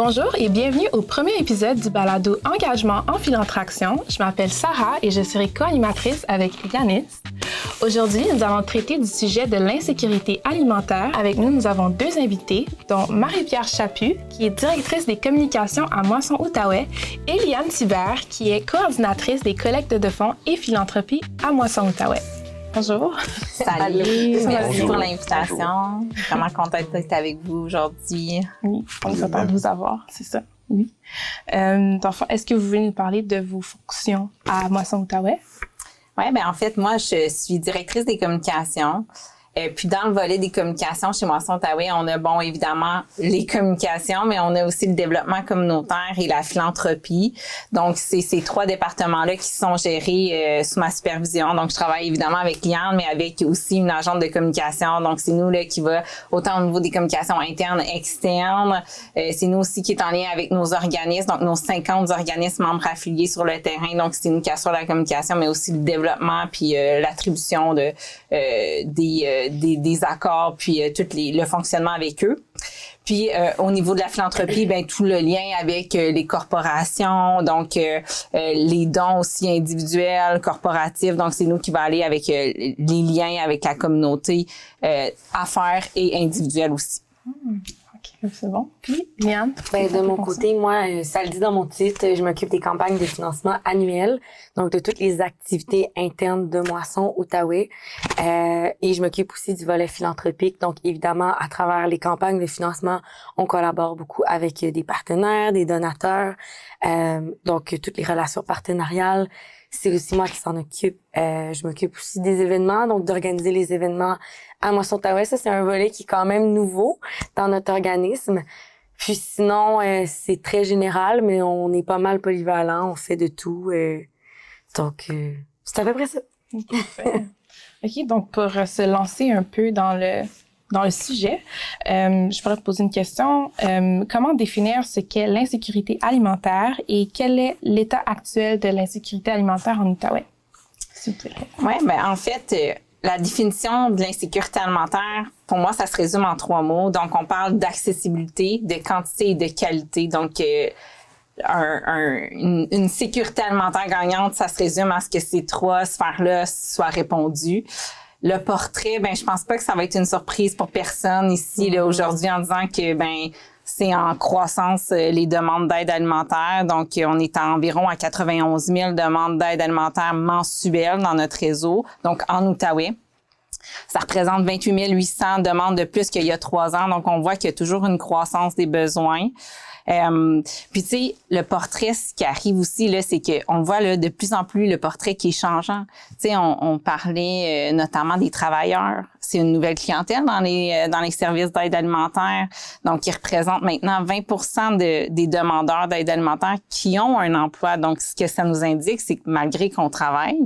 Bonjour et bienvenue au premier épisode du balado Engagement en Philanthraction. Je m'appelle Sarah et je serai co-animatrice avec Yanis. Aujourd'hui, nous allons traiter du sujet de l'insécurité alimentaire. Avec nous, nous avons deux invités, dont Marie-Pierre Chaput, qui est directrice des communications à Moisson-Outaouais, et Liane Thibert, qui est coordinatrice des collectes de fonds et philanthropie à Moisson-Outaouais. Bonjour. Salut, merci pour l'invitation. Vraiment contente d'être avec vous aujourd'hui. Oui, on est content de vous avoir, c'est ça. Oui. D'enfant, est-ce que vous voulez nous parler de vos fonctions à Moisson-Outaouais? Oui, bien en fait, moi, je suis directrice des communications. Puis dans le volet des communications chez Moisson-Outaouais, on a, bon, évidemment, les communications, mais on a aussi le développement communautaire et la philanthropie. Donc, c'est ces trois départements-là qui sont gérés sous ma supervision. Donc, je travaille évidemment avec Liane, mais avec aussi une agente de communication. Donc, c'est nous là qui va autant au niveau des communications internes, externes. C'est nous aussi qui est en lien avec nos organismes, donc nos 50 organismes membres affiliés sur le terrain. Donc, c'est nous qui assurons la communication, mais aussi le développement puis l'attribution de des accords puis tout le fonctionnement avec eux. Puis au niveau de la philanthropie, ben tout le lien avec les corporations, donc les dons aussi individuels, corporatifs. Donc c'est nous qui va aller avec les liens avec la communauté, affaires et individuelles aussi. OK, c'est bon. Puis, Liane? Ben, de mon côté, moi, ça le dit dans mon titre, je m'occupe des campagnes de financement annuelles, donc de toutes les activités internes de Moisson-Outaouais. Et je m'occupe aussi du volet philanthropique. Donc, évidemment, à travers les campagnes de financement, on collabore beaucoup avec des partenaires, des donateurs, donc toutes les relations partenariales. C'est aussi moi qui s'en occupe. Je m'occupe aussi des événements, donc d'organiser les événements à Moisson-Outaouais. Ça, c'est un volet qui est quand même nouveau dans notre organisme. Puis sinon, c'est très général, mais on est pas mal polyvalent, on fait de tout. Donc, c'est à peu près ça. OK, donc pour se lancer un peu dans le sujet, je pourrais te poser une question. Comment définir ce qu'est l'insécurité alimentaire et quel est l'état actuel de l'insécurité alimentaire en Outaouais? S'il vous plaît. Oui, ben en fait, la définition de l'insécurité alimentaire, pour moi, ça se résume en 3 mots. Donc, on parle d'accessibilité, de quantité et de qualité. Donc, une sécurité alimentaire gagnante, ça se résume à ce que ces 3 sphères-là soient répondues. Le portrait, ben je pense pas que ça va être une surprise pour personne ici là aujourd'hui en disant que ben c'est en croissance les demandes d'aide alimentaire. Donc on est environ à 91 000 demandes d'aide alimentaire mensuelles dans notre réseau, donc en Outaouais. Ça représente 28 800 demandes de plus qu'il y a 3 ans. Donc on voit qu'il y a toujours une croissance des besoins. Puis tu sais, le portrait, ce qui arrive aussi là, c'est que on voit là de plus en plus le portrait qui est changeant. Tu sais, on parlait notamment des travailleurs. C'est une nouvelle clientèle dans les services d'aide alimentaire. Donc, ils représentent maintenant 20% des demandeurs d'aide alimentaire qui ont un emploi. Donc, ce que ça nous indique, c'est que malgré qu'on travaille,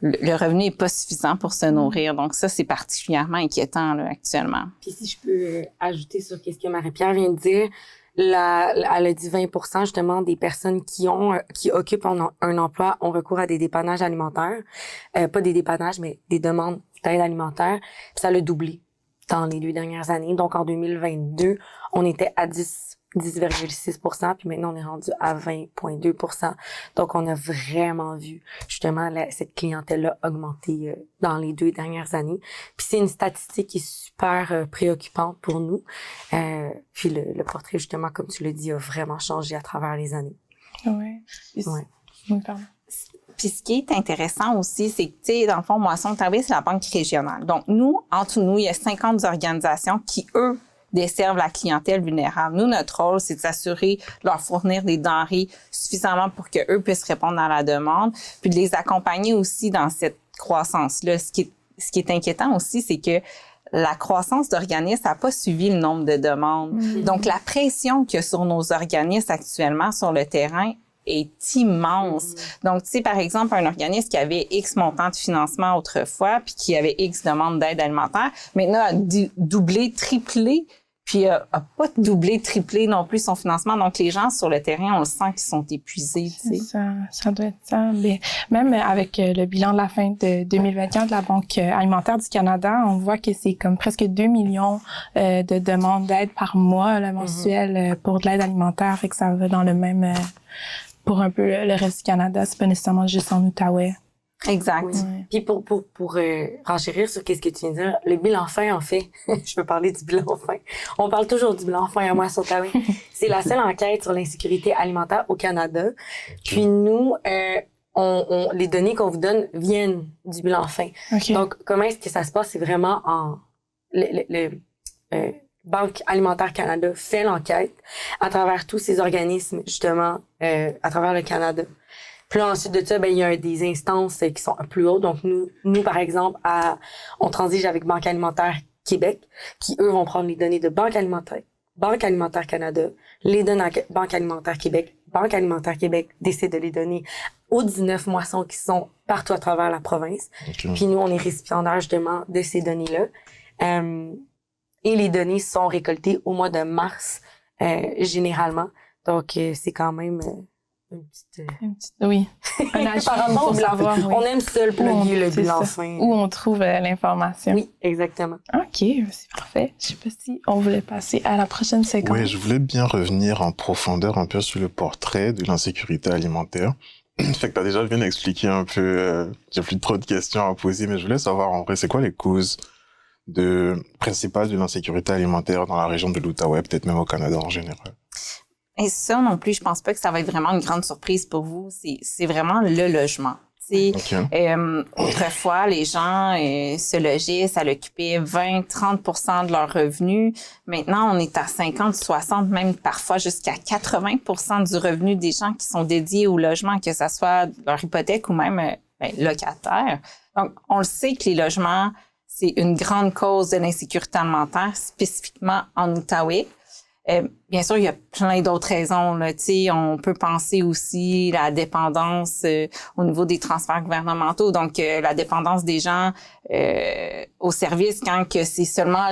le revenu est pas suffisant pour se nourrir. Donc, ça, c'est particulièrement inquiétant là actuellement. Puis si je peux ajouter sur ce que Marie-Pierre vient de dire, elle a dit 20% justement des personnes qui occupent un emploi ont recours à des dépannages alimentaires. Pas des dépannages, mais des demandes d'aide alimentaire. Puis ça l'a doublé dans les 2 dernières années. Donc en 2022, on était à 10,6%, puis maintenant on est rendu à 20,2%. Donc on a vraiment vu justement cette clientèle-là augmenter dans les 2 dernières années. Puis c'est une statistique qui est super préoccupante pour nous. Puis le portrait, justement, comme tu l'as dit, a vraiment changé à travers les années. Ouais. Ouais. Oui, pardon. Puis ce qui est intéressant aussi, c'est que, tu sais, dans le fond, Moisson-Outaouais, c'est la banque régionale. Donc nous, en dessous de nous, il y a 50 organisations qui, eux, desservent la clientèle vulnérable. Nous, notre rôle, c'est de s'assurer de leur fournir des denrées suffisamment pour qu'eux puissent répondre à la demande, puis de les accompagner aussi dans cette croissance-là. Ce qui est inquiétant aussi, c'est que la croissance d'organismes n'a pas suivi le nombre de demandes. Mm-hmm. Donc, la pression qu'il y a sur nos organismes actuellement sur le terrain est immense. Donc, tu sais, par exemple, un organisme qui avait X montant de financement autrefois, puis qui avait X demandes d'aide alimentaire, maintenant a doublé, triplé. puis a pas doublé, triplé non plus son financement. Donc, les gens sur le terrain, on le sent qu'ils sont épuisés. C'est ça doit être ça. Mais même avec le bilan de la fin de 2024 de la Banque alimentaire du Canada, on voit que c'est comme presque 2 millions de demandes d'aide par mois là, mensuel pour de l'aide alimentaire. Fait que ça va dans le même... pour un peu le reste du Canada, c'est pas nécessairement juste en Outaouais. Exact. Oui. Puis pour renchérir sur qu'est-ce que tu viens de dire, le bilan fin, en fait, je peux parler du bilan fin. On parle toujours du bilan fin à Moisson-Outaouais. C'est la seule enquête sur l'insécurité alimentaire au Canada. Puis nous, les données qu'on vous donne viennent du bilan fin. Okay. Donc, comment est-ce que ça se passe? C'est vraiment Banque alimentaire Canada fait l'enquête à travers tous ces organismes, justement, à travers le Canada. Puis là, ensuite de ça, il y a des instances qui sont plus hautes. Donc, nous, par exemple, on transige avec Banque alimentaire Québec, qui, eux, vont prendre les données de Banque alimentaire Canada, les données à Banque alimentaire Québec. Banque alimentaire Québec décide de les donner aux 19 moissons qui sont partout à travers la province. Okay. Puis nous, on est récipiendaires, justement, de ces données-là. Et les données sont récoltées au mois de mars, généralement. Donc, c'est quand même... oui. Un ajout pour savoir. Oui. On aime ça le plugger, le bilan fin. Où on trouve l'information. Oui, exactement. OK, c'est parfait. Je sais pas si on voulait passer à la prochaine séquence. Oui, je voulais bien revenir en profondeur un peu sur le portrait de l'insécurité alimentaire. Fait que t'as déjà bien expliqué un peu, j'ai plus trop de questions à poser, mais je voulais savoir en vrai, c'est quoi les causes principales de l'insécurité alimentaire dans la région de l'Outaouais, peut-être même au Canada en général? Et ça non plus, je pense pas que ça va être vraiment une grande surprise pour vous. C'est vraiment le logement. Okay. Autrefois, les gens se logeaient, ça l'occupait 20-30% de leurs revenus. Maintenant, on est à 50-60, même parfois jusqu'à 80% du revenu des gens qui sont dédiés au logement, que ça soit leur hypothèque ou même locataire. Donc, on le sait que les logements, c'est une grande cause de l'insécurité alimentaire, spécifiquement en Outaouais. Bien sûr, il y a plein d'autres raisons. Là. On peut penser aussi la dépendance au niveau des transferts gouvernementaux, donc la dépendance des gens au service quand que c'est seulement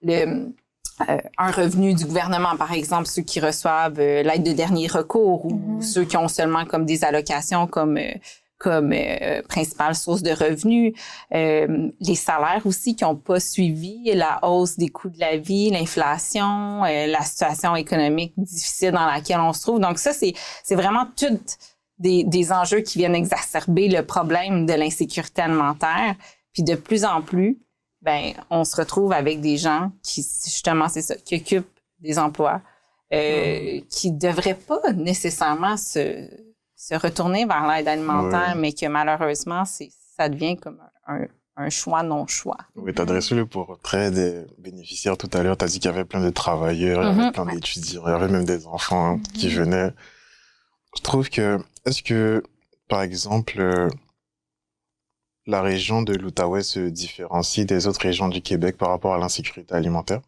un revenu du gouvernement, par exemple, ceux qui reçoivent l'aide de dernier recours ou ceux qui ont seulement comme des allocations comme principale source de revenus, les salaires aussi qui n'ont pas suivi la hausse des coûts de la vie, l'inflation, la situation économique difficile dans laquelle on se trouve. Donc ça, c'est vraiment toutes des enjeux qui viennent exacerber le problème de l'insécurité alimentaire. Puis de plus en plus, on se retrouve avec des gens qui, justement, c'est ça, qui occupent des emplois, qui devraient pas nécessairement se retourner vers l'aide alimentaire, mais que malheureusement, ça devient comme un choix non-choix. Oui, tu as dressé le portrait des bénéficiaires tout à l'heure. Tu as dit qu'il y avait plein de travailleurs, il y avait plein d'étudiants, il y avait même des enfants qui venaient. Je trouve est-ce que, par exemple, la région de l'Outaouais se différencie des autres régions du Québec par rapport à l'insécurité alimentaire?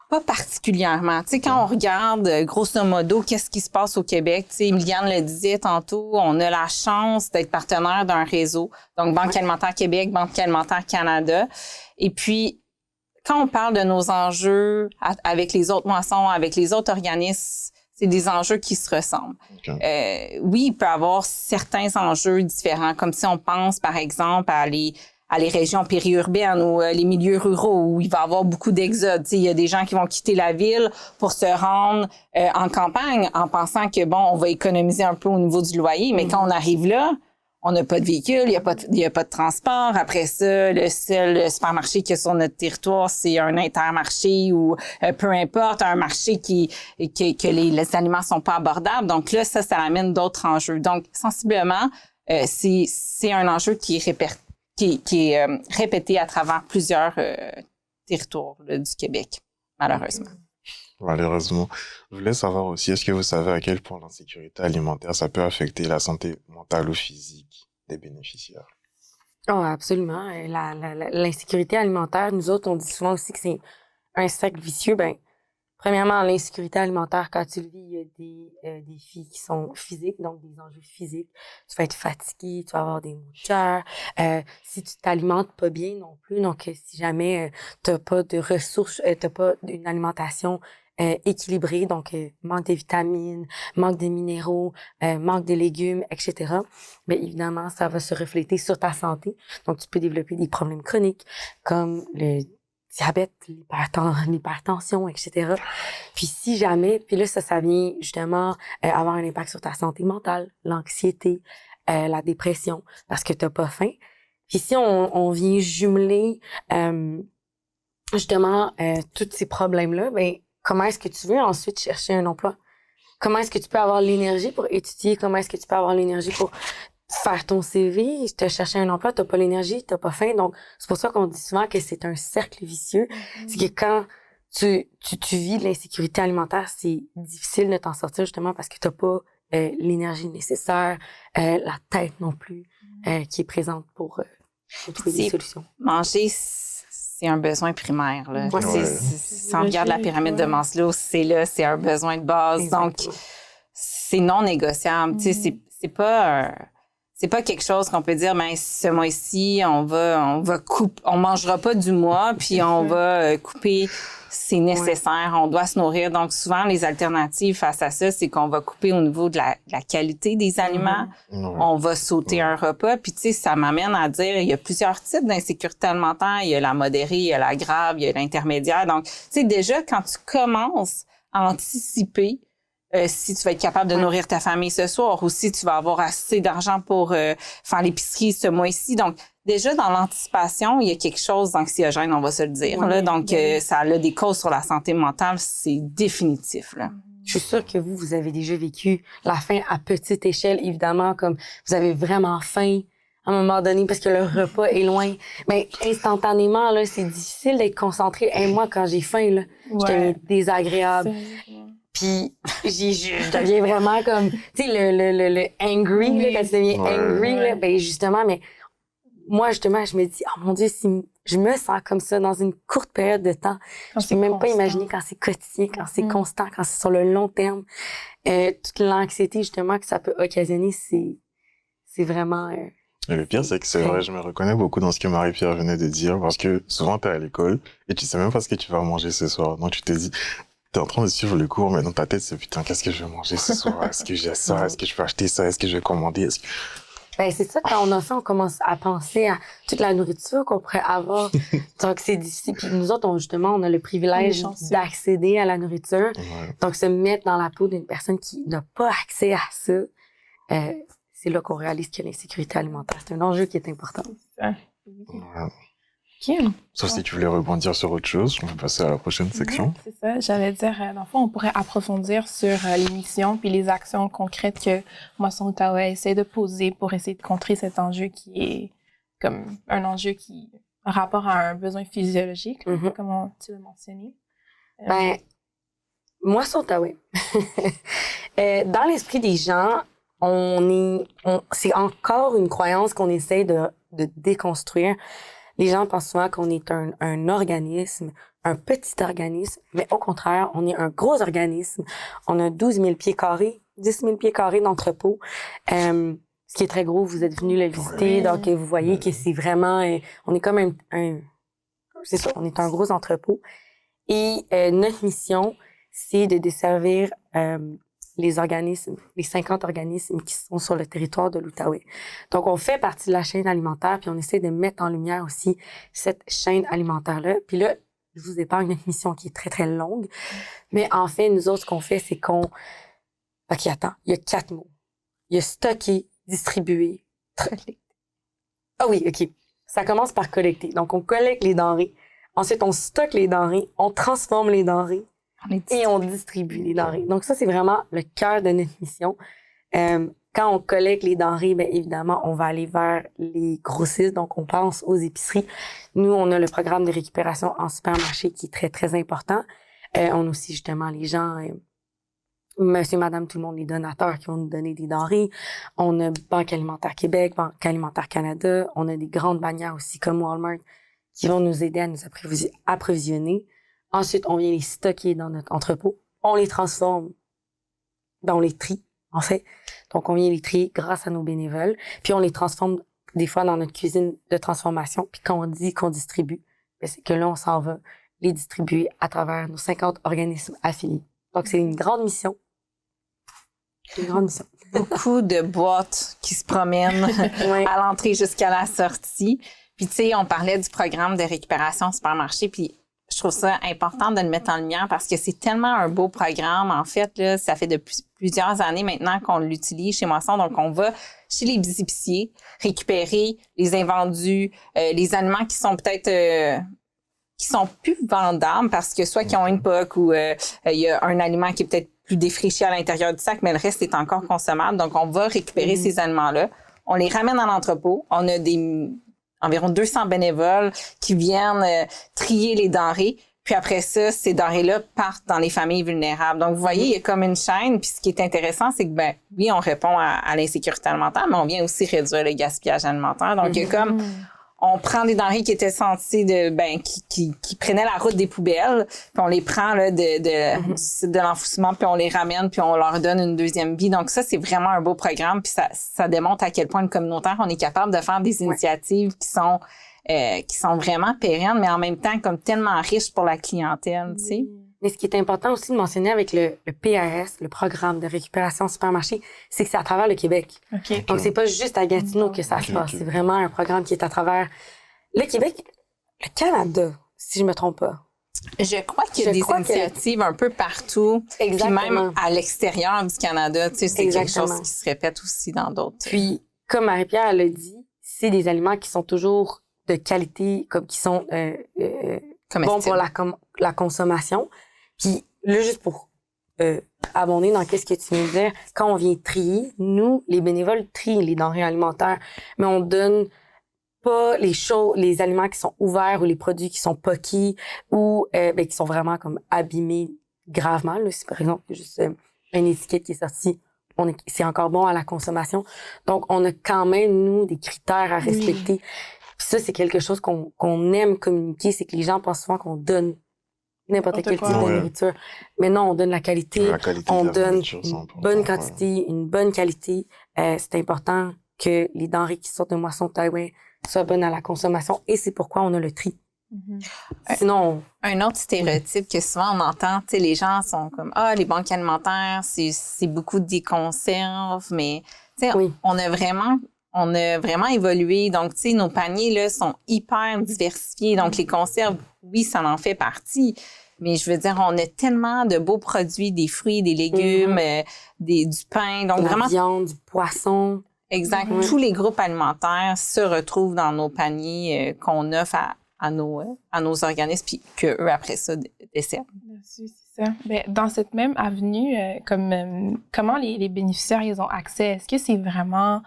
Pas particulièrement. Tu sais, quand on regarde, grosso modo, qu'est-ce qui se passe au Québec, tu sais, Emiliane le disait tantôt, on a la chance d'être partenaire d'un réseau. Donc, Banque alimentaire Québec, Banque alimentaire Canada. Et puis, quand on parle de nos enjeux avec les autres moissons, avec les autres organismes, c'est des enjeux qui se ressemblent. Okay. Oui, il peut y avoir certains enjeux différents, comme si on pense, par exemple, à les régions périurbaines ou les milieux ruraux où il va y avoir beaucoup d'exode. Il y a des gens qui vont quitter la ville pour se rendre en campagne en pensant que, on va économiser un peu au niveau du loyer. Mais quand on arrive là, on n'a pas de véhicule, il y a pas de transport. Après ça, le seul supermarché qu'il y a sur notre territoire, c'est un Intermarché ou peu importe, un marché que les aliments sont pas abordables. Donc là, ça amène d'autres enjeux. Donc, sensiblement, c'est un enjeu qui est répété à travers plusieurs territoires du Québec, malheureusement. Malheureusement. Je voulais savoir aussi, est-ce que vous savez à quel point l'insécurité alimentaire, ça peut affecter la santé mentale ou physique des bénéficiaires? Oh, absolument. L'insécurité alimentaire, nous autres, on dit souvent aussi que c'est un cercle vicieux. Premièrement, l'insécurité alimentaire, quand tu le vis, il y a des défis qui sont physiques, donc des enjeux physiques. Tu vas être fatigué, tu vas avoir des maux de cœur. Si tu t'alimentes pas bien non plus, donc si jamais t'as pas de ressources, t'as pas une alimentation équilibrée, donc manque de vitamines, manque de minéraux, manque de légumes, etc. Mais évidemment, ça va se refléter sur ta santé. Donc, tu peux développer des problèmes chroniques comme le diabète, l'hypertension, etc. Puis si jamais, puis là, ça vient justement avoir un impact sur ta santé mentale, l'anxiété, la dépression, parce que t'as pas faim. Puis si on vient jumeler justement tous ces problèmes-là, ben comment est-ce que tu veux ensuite chercher un emploi? Comment est-ce que tu peux avoir l'énergie pour étudier? Comment est-ce que tu peux avoir l'énergie pour faire ton CV, te chercher un emploi, t'as pas l'énergie, t'as pas faim. Donc, c'est pour ça qu'on dit souvent que c'est un cercle vicieux. C'est que quand tu vis de l'insécurité alimentaire, c'est difficile de t'en sortir justement parce que t'as pas l'énergie nécessaire, la tête non plus, qui est présente pour trouver des solutions. Manger, c'est un besoin primaire, là. Ouais. Si on regarde la pyramide de Maslow, c'est un besoin de base. Exactement. Donc, c'est non négociable. Tu sais, c'est pas quelque chose qu'on peut dire, ben, ce mois-ci, on mangera pas du mois, puis on va couper, c'est nécessaire, on doit se nourrir. Donc, souvent, les alternatives face à ça, c'est qu'on va couper au niveau de la qualité des aliments, on va sauter un repas, puis tu sais, ça m'amène à dire, il y a plusieurs types d'insécurité alimentaire, il y a la modérée, il y a la grave, il y a l'intermédiaire. Donc, tu sais, déjà, quand tu commences à anticiper si tu vas être capable de nourrir ta famille ce soir ou si tu vas avoir assez d'argent pour faire l'épicerie ce mois-ci. Donc, déjà, dans l'anticipation, il y a quelque chose d'anxiogène, on va se le dire. Ouais, là. Donc, ça a des causes sur la santé mentale, c'est définitif. Là. Je suis sûre que vous avez déjà vécu la faim à petite échelle, évidemment, comme vous avez vraiment faim à un moment donné parce que le repas est loin. Mais instantanément, là, c'est difficile d'être concentré. Et moi, quand j'ai faim, là, je deviens désagréable. Puis je deviens vraiment comme, tu sais, le angry, là, quand tu deviens angry, là, ben justement, mais moi, justement, je me dis, oh mon Dieu, si je me sens comme ça dans une courte période de temps, je peux même pas imaginer quand c'est quotidien, quand c'est constant, quand c'est sur le long terme. Toute l'anxiété, justement, que ça peut occasionner, c'est vraiment... Et le pire, c'est que c'est vrai, je me reconnais beaucoup dans ce que Marie-Pierre venait de dire, parce que souvent, t'es à l'école et tu sais même pas ce que tu vas manger ce soir. Donc, tu te dis, t'es en train de suivre le cours, mais dans ta tête, c'est putain, qu'est-ce que je vais manger ce soir? Est-ce que j'ai ça? Est-ce que je peux acheter ça? Est-ce que je vais commander? Ben, c'est ça, quand on a faim, on commence à penser à toute la nourriture qu'on pourrait avoir. Donc, c'est difficile. Puis nous autres, on a le privilège d'accéder à la nourriture. Ouais. Donc, se mettre dans la peau d'une personne qui n'a pas accès à ça, c'est là qu'on réalise que l'insécurité alimentaire, c'est un enjeu qui est important. Ouais. Okay. Sauf si tu voulais rebondir sur autre chose, on peut passer à la prochaine section. C'est ça, j'allais dire, dans le fond, on pourrait approfondir sur les missions puis les actions concrètes que Moisson Outaouais essaie de poser pour essayer de contrer cet enjeu qui est comme un enjeu qui a rapport à un besoin physiologique, comme tu l'as mentionné. Ben, Moisson Outaouais, dans l'esprit des gens, c'est encore une croyance qu'on essaie de déconstruire. Les gens pensent souvent qu'on est un organisme, un petit organisme, mais au contraire, on est un gros organisme. On a 12 000 pieds carrés, 10 000 pieds carrés d'entrepôt, ce qui est très gros. Vous êtes venus le visiter, donc vous voyez que c'est vraiment... on est comme c'est ça, on est un gros entrepôt. Et notre mission, c'est de desservir les organismes, les 50 organismes qui sont sur le territoire de l'Outaouais. Donc, on fait partie de la chaîne alimentaire, puis on essaie de mettre en lumière aussi cette chaîne alimentaire-là. Puis là, je vous épargne notre mission qui est très, très longue. Mais en fait, nous autres, ce qu'on fait, c'est qu'on... OK, attends, il y a 4 mots. Il y a stocker, distribuer, collecter. Ah oui, OK. Ça commence par collecter. Donc, on collecte les denrées. Ensuite, on stocke les denrées. On transforme les denrées. Et on distribue les denrées. Donc ça, c'est vraiment le cœur de notre mission. Quand on collecte les denrées, bien évidemment, on va aller vers les grossistes. Donc, on pense aux épiceries. Nous, on a le programme de récupération en supermarché qui est très, très important. On a aussi, justement, les gens, monsieur, madame, tout le monde, les donateurs qui vont nous donner des denrées. On a Banque alimentaire Québec, Banque alimentaire Canada. On a des grandes bannières aussi comme Walmart qui vont nous aider à nous approvisionner Ensuite, on vient les stocker dans notre entrepôt. On les transforme, on les trie, en fait. Donc, on vient les trier grâce à nos bénévoles. Puis, on les transforme des fois dans notre cuisine de transformation. Puis, quand on dit qu'on distribue, c'est que là, on s'en va les distribuer à travers nos 50 organismes affiliés. Donc, c'est une grande mission. Une grande mission. Beaucoup de boîtes qui se promènent à l'entrée jusqu'à la sortie. Puis, tu sais, on parlait du programme de récupération supermarché, puis je trouve ça important de le mettre en lumière parce que c'est tellement un beau programme. En fait, là, ça fait depuis plusieurs années maintenant qu'on l'utilise chez Moisson. Donc, on va chez les épiciers récupérer les invendus, les aliments qui sont peut-être qui sont plus vendables parce que soit qu'ils ont une POC ou il y a un aliment qui est peut-être plus défriché à l'intérieur du sac, mais le reste est encore consommable. Donc, on va récupérer ces aliments-là. On les ramène à l'entrepôt. On a environ 200 bénévoles qui viennent trier les denrées. Puis après ça, ces denrées-là partent dans les familles vulnérables. Donc, vous voyez, il y a comme une chaîne. Puis ce qui est intéressant, c'est que, oui, on répond à l'insécurité alimentaire, mais on vient aussi réduire le gaspillage alimentaire. Donc, il y a comme... On prend des denrées qui étaient senties qui prenaient la route des poubelles, puis on les prend là, de l'enfouissement, puis on les ramène, puis on leur donne une deuxième vie. Donc ça, c'est vraiment un beau programme, puis ça démontre à quel point le communautaire, on est capable de faire des initiatives qui sont vraiment pérennes, mais en même temps comme tellement riches pour la clientèle, tu sais. Mais ce qui est important aussi de mentionner avec le PRS, le programme de récupération supermarché, c'est que c'est à travers le Québec. Okay. Donc, c'est pas juste à Gatineau que ça se passe. C'est vraiment un programme qui est à travers le Québec, le Canada, si je me trompe pas. Je crois qu'il y a des initiatives un peu partout. Exactement. Puis même à l'extérieur du Canada, tu sais, c'est quelque chose qui se répète aussi dans d'autres. Puis, comme Marie-Pierre l'a dit, c'est des aliments qui sont toujours de qualité, comme qui sont bons pour la consommation. Puis là, juste pour abonder dans qu'est-ce que tu viens de dire, quand on vient trier, nous, les bénévoles trient les denrées alimentaires, mais on donne pas les aliments qui sont ouverts ou les produits qui sont poqués ou qui sont vraiment comme abîmés gravement. Là, si par exemple, il y a juste une étiquette qui est sortie, c'est encore bon à la consommation. Donc, on a quand même, nous, des critères à respecter. Puis ça, c'est quelque chose qu'on aime communiquer, c'est que les gens pensent souvent qu'on donne n'importe quel type de nourriture. Mais non, on donne la qualité on donne une bonne quantité, une bonne qualité. C'est important que les denrées qui sortent de Moisson Taouin soient bonnes à la consommation et c'est pourquoi on a le tri. Sinon... Un autre stéréotype que souvent on entend, tu sais, les gens sont comme « Ah, les banques alimentaires, c'est beaucoup des conserves, mais tu sais, on a vraiment évolué. Donc, tu sais, nos paniers, là, sont hyper diversifiés. Donc, les conserves, oui, ça en fait partie. Mais je veux dire, on a tellement de beaux produits, des fruits, des légumes, du pain. Donc, la viande, du poisson. Exact. Tous les groupes alimentaires se retrouvent dans nos paniers qu'on offre à nos organismes, puis qu'eux, après ça, desservent. C'est ça. Ben, dans cette même avenue, comment les bénéficiaires, ils ont accès? Est-ce que c'est vraiment...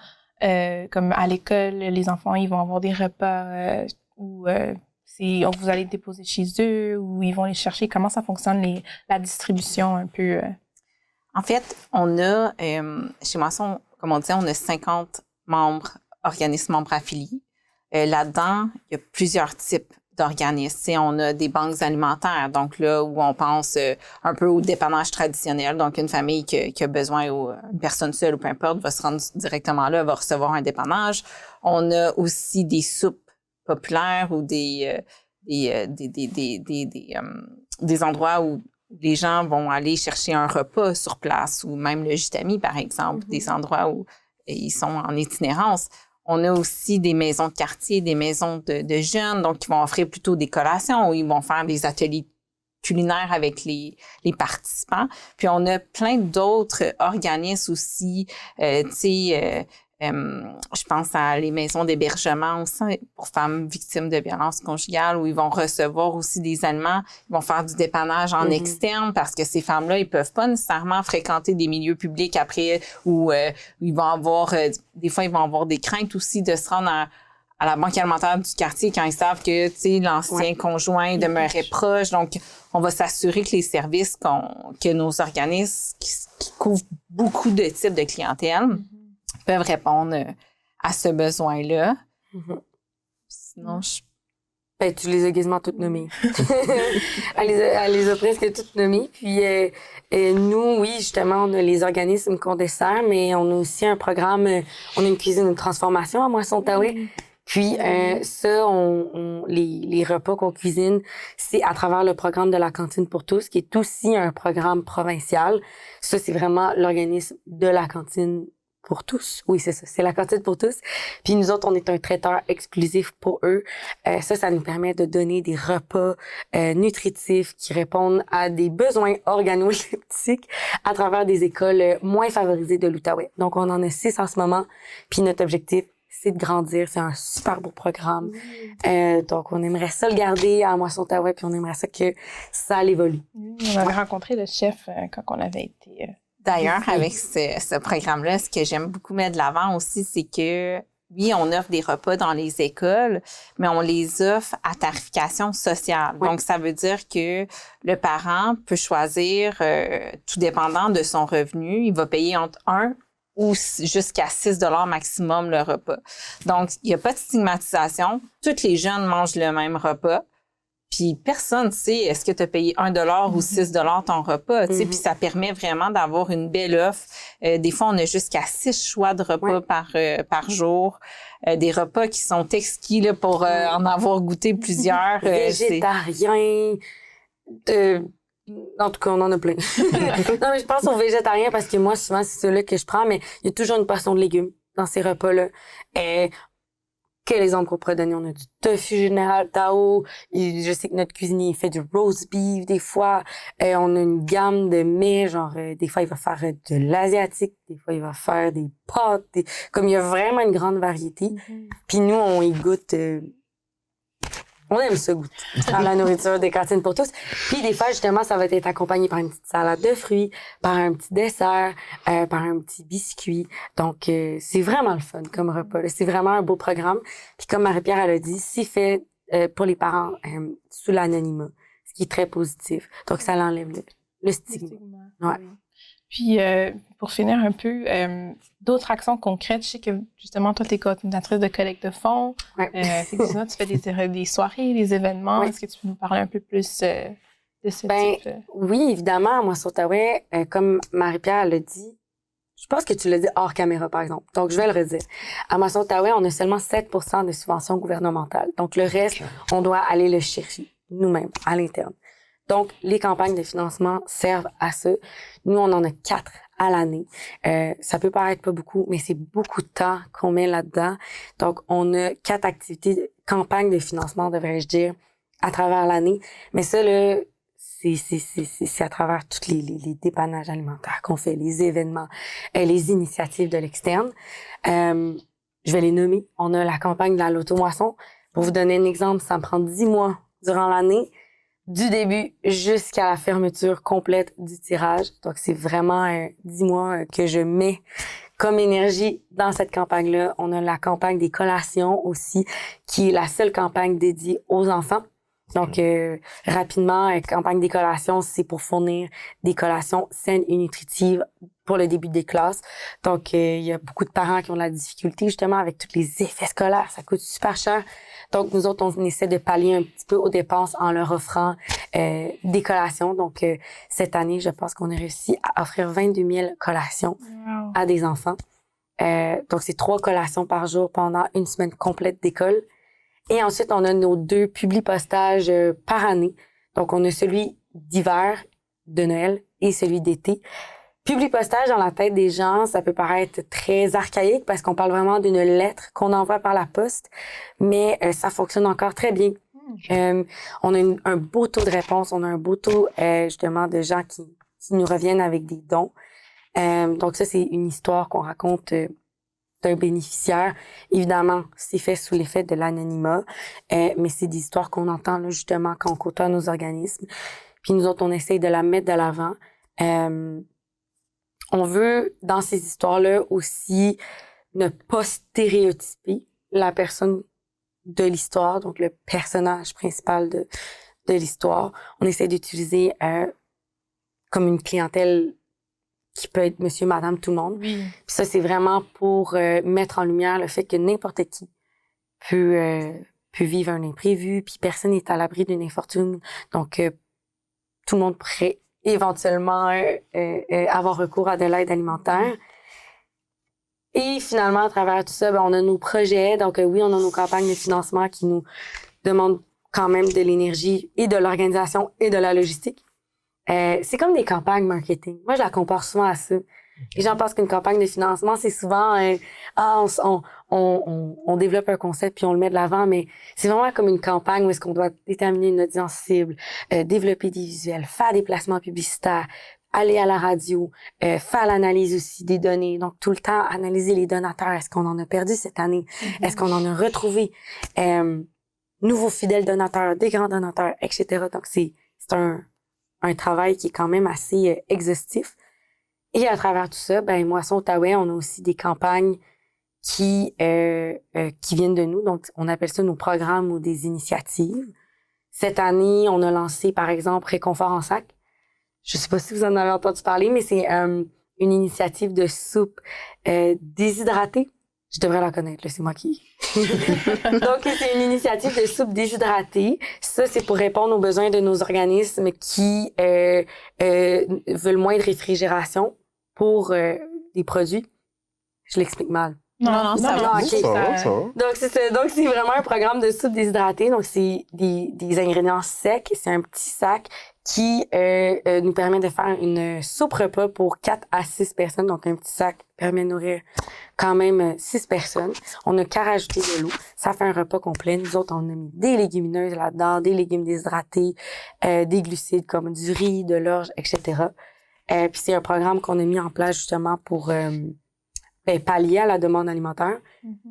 comme à l'école, les enfants, ils vont avoir des repas où vous allez déposer chez eux ou ils vont les chercher. Comment ça fonctionne, la distribution un peu? En fait, on a, chez Moisson, comme on disait, on a 50 organismes membres affiliés. Là-dedans, il y a plusieurs types d'organismes. On a des banques alimentaires, donc là où on pense un peu au dépannage traditionnel. Donc, une famille qui a besoin, ou une personne seule ou peu importe, va se rendre directement là, va recevoir un dépannage. On a aussi des soupes populaires ou des endroits où les gens vont aller chercher un repas sur place ou même le Jutami, par exemple, des endroits où ils sont en itinérance. On a aussi des maisons de quartier, des maisons de jeunes, donc qui vont offrir plutôt des collations où ils vont faire des ateliers culinaires avec les participants. Puis on a plein d'autres organismes aussi, je pense à les maisons d'hébergement aussi pour femmes victimes de violences conjugales où ils vont recevoir aussi des aliments, ils vont faire du dépannage en externe parce que ces femmes-là, ils peuvent pas nécessairement fréquenter des milieux publics après où ils vont avoir, des fois, ils vont avoir des craintes aussi de se rendre à la banque alimentaire du quartier quand ils savent que, tu sais, l'ancien conjoint demeurait proche. Donc, on va s'assurer que les services que nos organismes qui couvrent beaucoup de types de clientèle peuvent répondre à ce besoin-là. Sinon, Ben, tu les as quasiment toutes nommées. Elle les a presque toutes nommées. Puis nous, oui, justement, on a les organismes qu'on dessert, mais on a aussi un programme, on a une cuisine de transformation à Moisson-Outaouais. Puis ça, les repas qu'on cuisine, c'est à travers le programme de la cantine pour tous, qui est aussi un programme provincial. Ça, c'est vraiment l'organisme de la cantine pour tous. Oui, c'est ça. C'est la cantine pour tous. Puis nous autres, on est un traiteur exclusif pour eux. Ça nous permet de donner des repas nutritifs qui répondent à des besoins organoleptiques à travers des écoles moins favorisées de l'Outaouais. Donc, on en a 6 en ce moment. Puis notre objectif, c'est de grandir. C'est un super beau programme. Donc, on aimerait ça le garder à Moisson-Outaouais, puis on aimerait ça que ça évolue. On avait rencontré le chef quand on avait été... D'ailleurs, avec ce programme-là, ce que j'aime beaucoup mettre de l'avant aussi, c'est que, oui, on offre des repas dans les écoles, mais on les offre à tarification sociale. Oui. Donc, ça veut dire que le parent peut choisir, tout dépendant de son revenu, il va payer entre 1 ou jusqu'à 6 $ maximum le repas. Donc, il n'y a pas de stigmatisation. Tous les jeunes mangent le même repas. Puis personne ne sait est-ce que tu as payé 1 $ ou 6 $ ton repas. Puis ça permet vraiment d'avoir une belle offre. Des fois, on a jusqu'à 6 choix de repas par jour. Des repas qui sont exquis là, pour en avoir goûté plusieurs. Végétarien. En tout cas, on en a plein. Non, mais je pense aux végétariens parce que moi, souvent, c'est ceux-là que je prends, mais il y a toujours une portion de légumes dans ces repas-là. Quel exemple qu'on pourrait donner? On a du tofu général Tao. Je sais que notre cuisinier fait du roast beef des fois. On a une gamme de mets, genre des fois il va faire de l'asiatique, des fois il va faire des pâtes. Comme il y a vraiment une grande variété. Puis nous, on y goûte. On aime ça goûter à la nourriture des cantines pour tous. Puis des fois, justement, ça va être accompagné par une petite salade de fruits, par un petit dessert, par un petit biscuit. Donc, c'est vraiment le fun comme repas. Là. C'est vraiment un beau programme. Puis comme Marie-Pierre, elle a dit, c'est fait pour les parents sous l'anonymat, ce qui est très positif. Donc, ça l'enlève le stigma. Ouais. Oui. Puis, pour finir un peu, d'autres actions concrètes. Je sais que, justement, toi, tu es coordinatrice de collecte de fonds. Ouais. Effectivement, tu fais des soirées, des événements. Ouais. Est-ce que tu peux nous parler un peu plus de ce type? Oui, évidemment. Moi, sur Outaouais, comme Marie-Pierre l'a dit, je pense que tu l'as dit hors caméra, par exemple. Donc, je vais le redire. À Moisson-Outaouais, on a seulement 7% de subventions gouvernementales. Donc, le reste, on doit aller le chercher nous-mêmes, à l'interne. Donc, les campagnes de financement servent à ça. Nous, on en a 4 à l'année. Ça peut paraître pas beaucoup, mais c'est beaucoup de temps qu'on met là-dedans. Donc, on a 4 activités, campagnes de financement, devrais-je dire, à travers l'année. Mais ça, là, c'est à travers tous les dépannages alimentaires qu'on fait, les événements, les initiatives de l'externe. Je vais les nommer. On a la campagne de la Loto-Moisson. Pour vous donner un exemple, ça me prend 10 mois durant l'année, du début jusqu'à la fermeture complète du tirage. Donc, c'est vraiment 10 mois que je mets comme énergie dans cette campagne-là. On a la campagne des collations aussi, qui est la seule campagne dédiée aux enfants. Donc, rapidement, campagne des collations, c'est pour fournir des collations saines et nutritives pour le début des classes. Donc, il y a beaucoup de parents qui ont de la difficulté justement avec tous les effets scolaires. Ça coûte super cher. Donc, nous autres, on essaie de pallier un petit peu aux dépenses en leur offrant des collations. Donc, cette année, je pense qu'on a réussi à offrir 22 000 collations à des enfants. Donc, c'est 3 collations par jour pendant une semaine complète d'école. Et ensuite, on a nos 2 publipostages par année. Donc, on a celui d'hiver, de Noël, et celui d'été. Publipostage dans la tête des gens, ça peut paraître très archaïque parce qu'on parle vraiment d'une lettre qu'on envoie par la poste, mais ça fonctionne encore très bien. On a un beau taux de réponse, on a un beau taux justement de gens qui nous reviennent avec des dons. Donc ça, c'est une histoire qu'on raconte d'un bénéficiaire. Évidemment, c'est fait sous l'effet de l'anonymat, mais c'est des histoires qu'on entend là, justement quand on côtoie nos organismes. Puis nous autres, on essaye de la mettre de l'avant. On veut, dans ces histoires-là, aussi ne pas stéréotyper la personne de l'histoire, donc le personnage principal de l'histoire. On essaie d'utiliser comme une clientèle qui peut être monsieur, madame, tout le monde. Oui. Puis ça, c'est vraiment pour mettre en lumière le fait que n'importe qui peut peut vivre un imprévu, puis personne n'est à l'abri d'une infortune. Donc, tout le monde pourrait éventuellement avoir recours à de l'aide alimentaire. Et finalement, à travers tout ça, on a nos projets. Donc, oui, on a nos campagnes de financement qui nous demandent quand même de l'énergie et de l'organisation et de la logistique. C'est comme des campagnes marketing. Moi, je la compare souvent à ça. Les gens pensent qu'une campagne de financement, c'est souvent on développe un concept puis on le met de l'avant, mais c'est vraiment comme une campagne où est-ce qu'on doit déterminer une audience cible, développer des visuels, faire des placements publicitaires, aller à la radio, faire l'analyse aussi des données. Donc, tout le temps, analyser les donateurs. Est-ce qu'on en a perdu cette année? Est-ce qu'on en a retrouvé? Nouveaux fidèles donateurs, des grands donateurs, etc. Donc, c'est un travail qui est quand même assez exhaustif. Et à travers tout ça, Moisson Outaouais, on a aussi des campagnes qui viennent de nous. Donc, on appelle ça nos programmes ou des initiatives. Cette année, on a lancé, par exemple, Réconfort en sac. Je sais pas si vous en avez entendu parler, mais c'est une initiative de soupe déshydratée. Je devrais la connaître, là, c'est moi qui... Donc, c'est une initiative de soupe déshydratée. Ça, c'est pour répondre aux besoins de nos organismes qui veulent moins de réfrigération pour des produits. Je l'explique mal. Non, ça va. Okay. Ça va. Donc, c'est vraiment un programme de soupe déshydratée. Donc, c'est des ingrédients secs. C'est un petit sac qui nous permet de faire une soupe repas pour 4 à 6 personnes. Donc, un petit sac permet de nourrir quand même 6 personnes. On n'a qu'à rajouter de l'eau. Ça fait un repas complet. Nous autres, on a mis des légumineuses là-dedans, des légumes déshydratés, des glucides comme du riz, de l'orge, etc. Puis c'est un programme qu'on a mis en place justement pour pallier à la demande alimentaire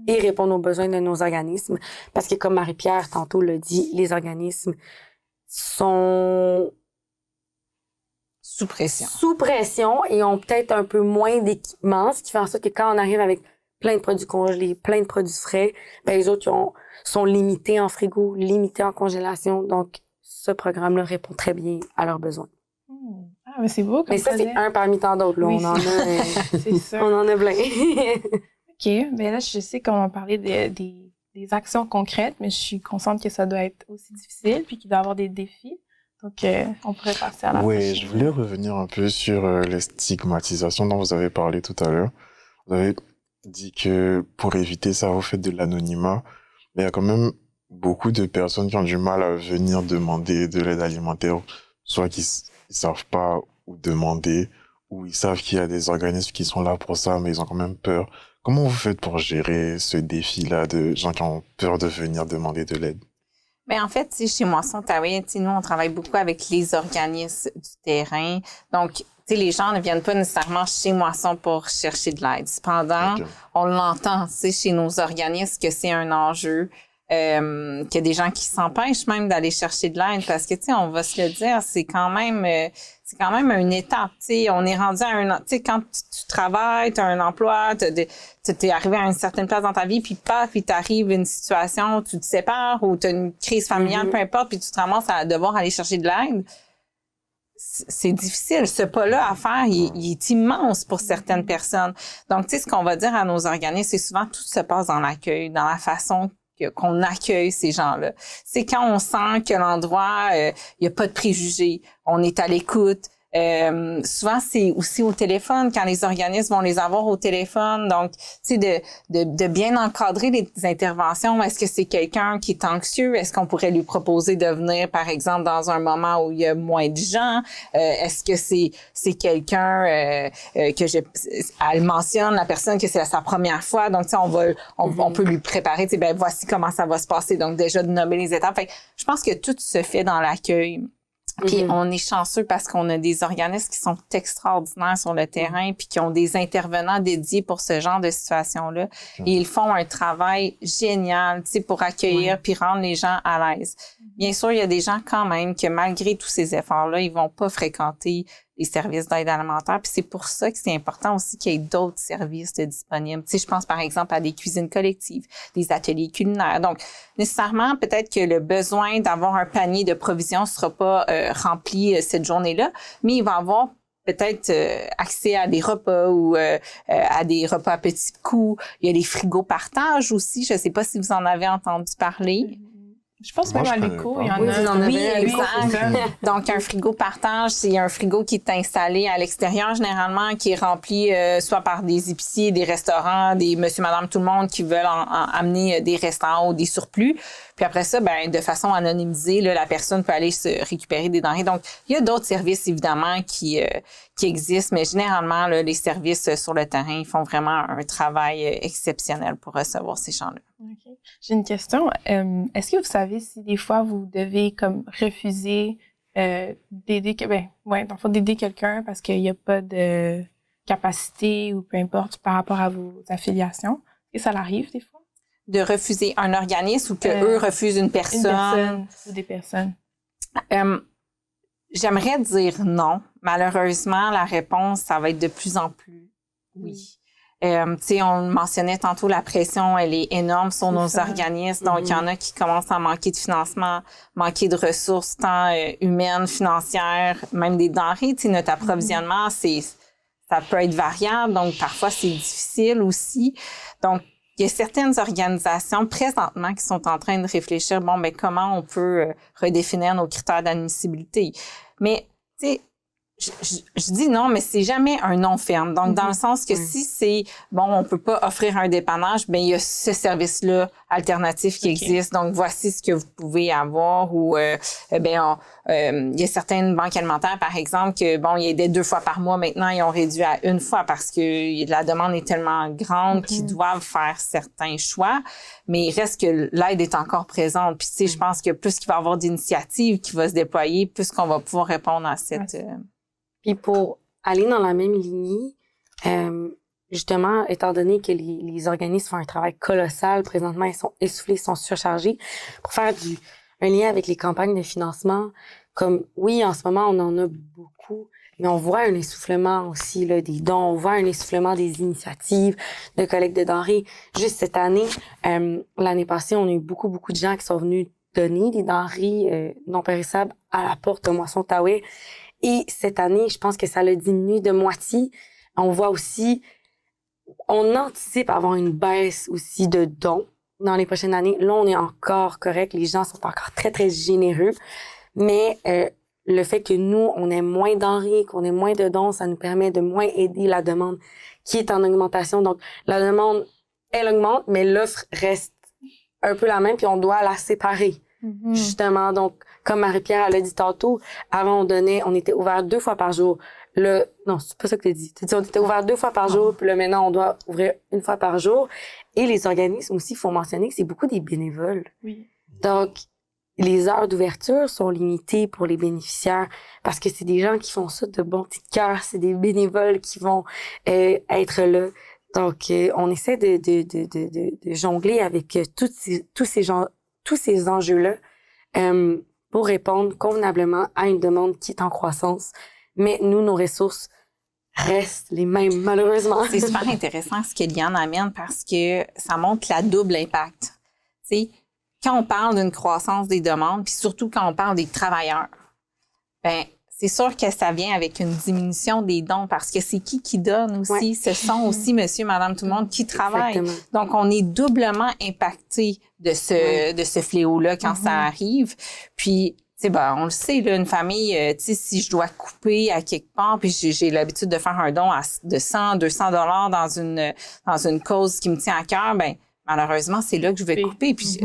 et répondre aux besoins de nos organismes. Parce que comme Marie-Pierre tantôt l'a dit, les organismes sont sous pression. Sous pression et ont peut-être un peu moins d'équipement, ce qui fait en sorte que quand on arrive avec plein de produits congelés, plein de produits frais, les autres sont limités en frigo, limités en congélation. Donc, ce programme-là répond très bien à leurs besoins. Ah, mais c'est beau comme Mais ça, projet. c'est un parmi tant d'autres. Là. Oui, On en a, c'est sûr. on en a plein. OK. Mais là, je sais qu'on va parler des actions concrètes, mais je suis consciente que ça doit être aussi difficile puis qu'il doit y avoir des défis. Donc, on pourrait passer à la prochaine. Oui, je voulais revenir un peu sur les stigmatisations dont vous avez parlé tout à l'heure. Vous avez dit que pour éviter ça, vous faites de l'anonymat. Mais il y a quand même beaucoup de personnes qui ont du mal à venir demander de l'aide alimentaire, soit qu'ils savent pas où demander, ou ils savent qu'il y a des organismes qui sont là pour ça, mais ils ont quand même peur. Comment vous faites pour gérer ce défi-là de gens qui ont peur de venir demander de l'aide? Mais en fait, chez Moisson Outaouais, nous, on travaille beaucoup avec les organismes du terrain. Donc, les gens ne viennent pas nécessairement chez Moisson pour chercher de l'aide. Cependant, on l'entend, chez nos organismes que c'est un enjeu, qu'il y a des gens qui s'empêchent même d'aller chercher de l'aide parce que, on va se le dire, c'est quand même une étape. On est rendu à quand tu travailles, tu as un emploi, t'es arrivé à une certaine place dans ta vie, puis paf, il t'arrive une situation, tu te sépares ou tu as une crise familiale, peu importe, puis tu te ramasses à devoir aller chercher de l'aide. C'est difficile. Ce pas-là à faire, il est immense pour certaines personnes. Donc, ce qu'on va dire à nos organismes, c'est souvent tout se passe dans l'accueil, dans la façon qu'on accueille ces gens-là. C'est quand on sent que l'endroit, il y a pas de préjugés, on est à l'écoute. Souvent, c'est aussi au téléphone, quand les organismes vont les avoir au téléphone. Donc, de bien encadrer les interventions. Est-ce que c'est quelqu'un qui est anxieux? Est-ce qu'on pourrait lui proposer de venir, par exemple, dans un moment où il y a moins de gens? Est-ce que c'est quelqu'un elle mentionne, la personne, que c'est sa première fois. Donc, on peut lui préparer, voici comment ça va se passer. Donc, déjà, de nommer les étapes. Fait, je pense que tout se fait dans l'accueil. Puis on est chanceux parce qu'on a des organismes qui sont extraordinaires sur le terrain puis qui ont des intervenants dédiés pour ce genre de situation-là. Et ils font un travail génial, pour accueillir puis rendre les gens à l'aise. Bien sûr, il y a des gens quand même que malgré tous ces efforts-là, ils vont pas fréquenter les services d'aide alimentaire. Puis c'est pour ça que c'est important aussi qu'il y ait d'autres services disponibles. Je pense par exemple à des cuisines collectives, des ateliers culinaires. Donc, nécessairement, peut-être que le besoin d'avoir un panier de provisions sera pas rempli cette journée-là, mais il va avoir peut-être accès à des repas ou à des repas à petits coûts. Il y a les frigos partage aussi. Je ne sais pas si vous en avez entendu parler. Je pense Moi, même à je connais l'éco, pas. il y en Oui, a. vous en avez Oui, un, exact. c'est ça. Donc, un frigo partage, c'est un frigo qui est installé à l'extérieur, généralement, qui est rempli soit par des épiciers, des restaurants, des monsieur, madame, tout le monde qui veulent amener des restants ou des surplus. Puis après ça, ben, de façon anonymisée, là, la personne peut aller se récupérer des denrées. Donc, il y a d'autres services, évidemment, qui existent, mais généralement, là, les services sur le terrain, ils font vraiment un travail exceptionnel pour recevoir ces gens-là. OK. J'ai une question. Est-ce que vous savez si des fois vous devez comme refuser d'aider d'aider quelqu'un parce qu'il n'y a pas de capacité ou peu importe par rapport à vos affiliations? Est-ce que ça arrive des fois? De refuser un organisme ou que eux refusent une personne? Une personne ou des personnes. J'aimerais dire non. Malheureusement, la réponse, ça va être de plus en plus oui. Tu sais, on mentionnait tantôt, la pression, elle est énorme sur nos organismes. Donc, il y en a qui commencent à manquer de financement, manquer de ressources tant humaines, financières, même des denrées. Tu sais, notre approvisionnement, ça peut être variable. Donc, parfois, c'est difficile aussi. Donc, il y a certaines organisations présentement qui sont en train de réfléchir, comment on peut redéfinir nos critères d'admissibilité. Mais, tu sais, je dis non, mais c'est jamais un non ferme. Donc, dans le sens que si c'est, on peut pas offrir un dépannage, il y a ce service-là alternatif qui existe. Donc, voici ce que vous pouvez avoir. Ou, il y a certaines banques alimentaires, par exemple, que, ils aidaient 2 fois par mois. Maintenant, ils ont réduit à 1 fois parce que la demande est tellement grande qu'ils doivent faire certains choix. Mais il reste que l'aide est encore présente. Puis, tu sais, je pense que plus qu'il va y avoir d'initiatives qui vont se déployer, plus qu'on va pouvoir répondre à cette... Puis pour aller dans la même lignée, justement, étant donné que les organismes font un travail colossal, présentement, ils sont essoufflés, ils sont surchargés, pour faire un lien avec les campagnes de financement, comme, oui, en ce moment, on en a beaucoup, mais on voit un essoufflement aussi là, des dons, on voit un essoufflement des initiatives de collecte de denrées. Juste cette année, l'année passée, on a eu beaucoup de gens qui sont venus donner des denrées non périssables à la porte de Moisson Outaouais. Et cette année, je pense que ça l'a diminué de moitié. On voit aussi, on anticipe avoir une baisse aussi de dons dans les prochaines années. Là, on est encore correct. Les gens sont encore très, très généreux. Mais le fait que nous, on ait moins denrées, qu'on ait moins de dons, ça nous permet de moins aider la demande qui est en augmentation. Donc, la demande, elle augmente, mais l'offre reste un peu la même, puis on doit la séparer. Justement, donc, comme Marie-Pierre l'a dit tantôt, avant on était ouvert 2 fois par jour. Non, c'est pas ça que tu as dit. Tu as dit on était ouvert 2 fois par jour, puis là, maintenant, on doit ouvrir 1 fois par jour. Et les organismes aussi, il faut mentionner que c'est beaucoup des bénévoles. Oui. Donc, les heures d'ouverture sont limitées pour les bénéficiaires parce que c'est des gens qui font ça de bon petit cœur. C'est des bénévoles qui vont être là. Donc, on essaie de jongler avec tous ces enjeux-là pour répondre convenablement à une demande qui est en croissance. Mais nous, nos ressources restent les mêmes, malheureusement. C'est super intéressant ce que Liane amène parce que ça montre la double impact. Tu sais, quand on parle d'une croissance des demandes, puis surtout quand on parle des travailleurs, c'est sûr que ça vient avec une diminution des dons parce que c'est qui donne aussi. Ouais. Ce sont aussi monsieur, madame, tout le monde qui travaille. Exactement. Donc, on est doublement impacté de ce fléau-là quand ça arrive. Puis, tu sais, on le sait, là, une famille, tu sais, si je dois couper à quelque part, puis j'ai l'habitude de faire un don de 100, 200 $ dans une cause qui me tient à cœur, malheureusement, c'est là que je vais couper. Puis,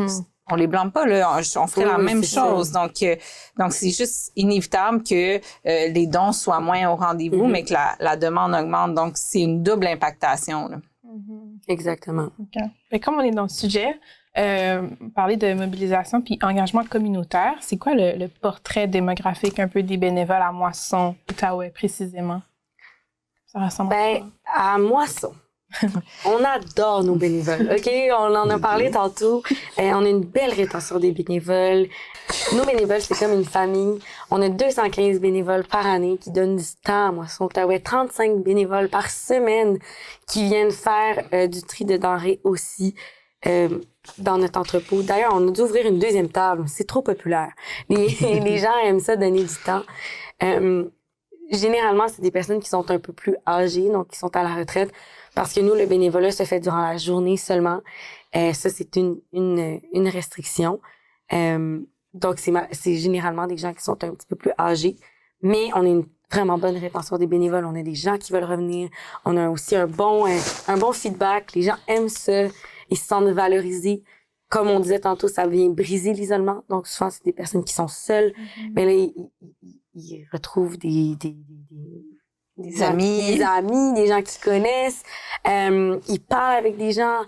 on les blâme pas, là. On ferait la même chose. Donc, c'est juste inévitable que les dons soient moins au rendez-vous, mais que la demande augmente. Donc, c'est une double impactation, là. Exactement. Okay. Mais comme on est dans le sujet, parler de mobilisation puis engagement communautaire, c'est quoi le portrait démographique un peu des bénévoles à Moisson, Outaouais, précisément? Ça ressemble à quoi? À Moisson. On adore nos bénévoles, OK? On en a parlé tantôt. On a une belle rétention des bénévoles. Nos bénévoles, c'est comme une famille. On a 215 bénévoles par année qui donnent du temps à Moisson Outaouais. 35 bénévoles par semaine qui viennent faire du tri de denrées aussi dans notre entrepôt. D'ailleurs, on a dû ouvrir une 2e table. C'est trop populaire. Les gens aiment ça, donner du temps. Généralement, c'est des personnes qui sont un peu plus âgées, donc qui sont à la retraite. Parce que nous, le bénévolat se fait durant la journée seulement. Ça, c'est une restriction. Donc, c'est généralement des gens qui sont un petit peu plus âgés, mais on a une vraiment bonne rétention des bénévoles. On a des gens qui veulent revenir. On a aussi un bon feedback. Les gens aiment ça. Ils se sentent valorisés. Comme on disait tantôt, ça vient briser l'isolement. Donc, souvent, c'est des personnes qui sont seules. Mais là, ils retrouvent des amis, des gens qu'ils connaissent. Ils parlent avec des gens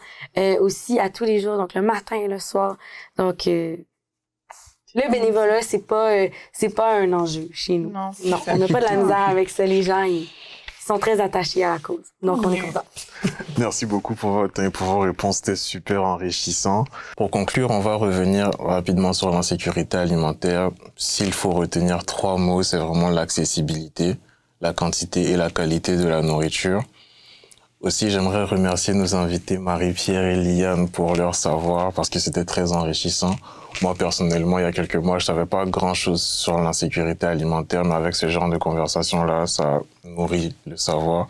aussi à tous les jours, donc le matin et le soir. Donc, le bénévolat, c'est pas un enjeu chez nous. Non, on n'a pas de la misère avec ça. Les gens, ils sont très attachés à la cause. Donc, on est contents. Merci beaucoup pour votre temps et pour vos réponses. C'était super enrichissant. Pour conclure, on va revenir rapidement sur l'insécurité alimentaire. S'il faut retenir 3 mots, c'est vraiment l'accessibilité, la quantité et la qualité de la nourriture. Aussi, j'aimerais remercier nos invités Marie-Pierre et Liane pour leur savoir parce que c'était très enrichissant. Moi, personnellement, il y a quelques mois, je savais pas grand-chose sur l'insécurité alimentaire, mais avec ce genre de conversation-là, ça nourrit le savoir.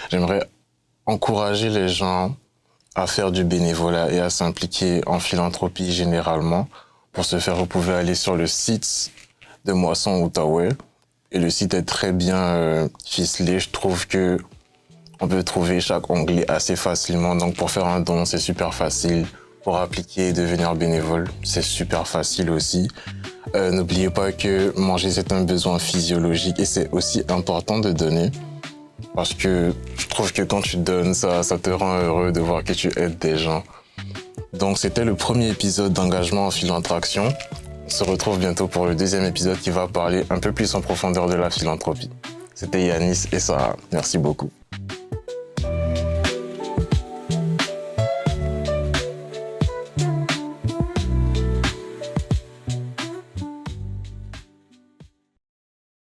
J'aimerais encourager les gens à faire du bénévolat et à s'impliquer en philanthropie généralement. Pour ce faire, vous pouvez aller sur le site de Moisson Outaouais. Et le site est très bien ficelé. Je trouve que on peut trouver chaque onglet assez facilement. Donc, pour faire un don, c'est super facile. Pour appliquer et devenir bénévole, c'est super facile aussi. N'oubliez pas que manger, c'est un besoin physiologique et c'est aussi important de donner. Parce que je trouve que quand tu donnes, ça te rend heureux de voir que tu aides des gens. Donc, c'était le premier épisode d'Engagement en Philanthraction. On se retrouve bientôt pour le 2e épisode qui va parler un peu plus en profondeur de la philanthropie. C'était Yanis et Sarah. Merci beaucoup.